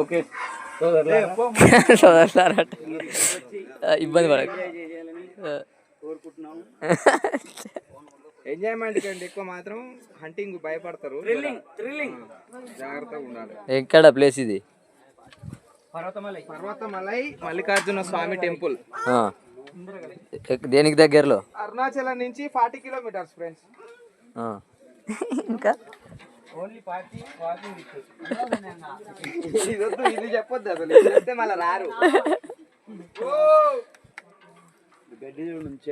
Okay సోదరులారా ఇబ్బంది పడకు. ఎంజాయ్మెంట్ కంటే ఎక్కువ మాత్రం హంటింగ్ భయపడతారు, జాగ్రత్తగా ఉండాలి. ఎక్కడ ప్లేస్ ఇది? పర్వతమలై మల్లికార్జున స్వామి టెంపుల్. దేనికి దగ్గరలో? అరుణాచలం నుంచి 40 కిలోమీటర్స్ ఫ్రెండ్స్. ఇంకా ఇది చెప్పొద్దు అసలు, చెప్తే మళ్ళీ రారు.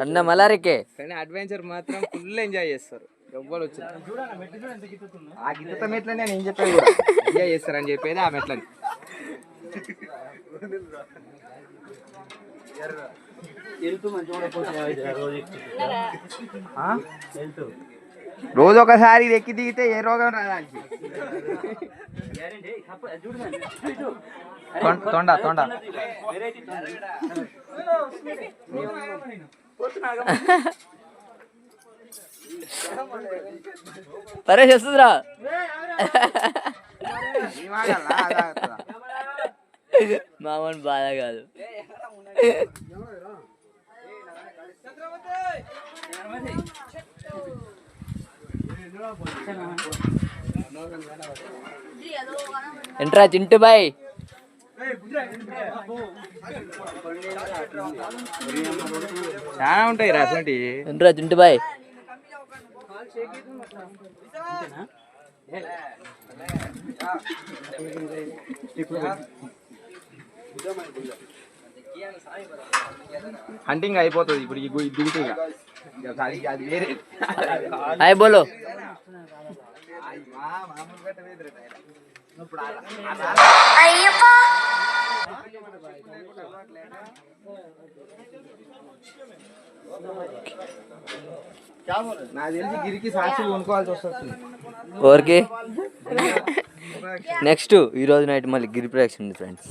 అన్న మలారికే కానీ అడ్వెంచర్ మాత్రం ఫుల్ ఎంజాయ్ చేస్తారు. ఎవ్వరు వచ్చారు ఆ గిత్త మెట్లని నేను చెప్పేది కూడా ఎంజాయ్ చేస్తారని చెప్పేది ఆ మెట్లని. రోజు ఒకసారి ఎక్కి దిగితే ఏ రోగం రాదానికి. తొండ తొండ పరేష్ వస్తుందిరా. మామూలు బాధ కాదు. ఎంట్రా చింటు బాయ్. చాలా ఉంటాయి రా అట్లాంటి. ఎంట్రా చింటు బాయ్. హంటింగ్ అయిపోతుంది ఇప్పుడు దిగుతూ. హాయ్ బోలో. నాకు తెలిసి గిరికి సాక్షులు కొనుక్కోవాల్సి వస్తుంది. ఓకే నెక్స్ట్ ఈరోజు నైట్ మళ్ళీ గిరి ప్రదక్షిణ ఉంది ఫ్రెండ్స్.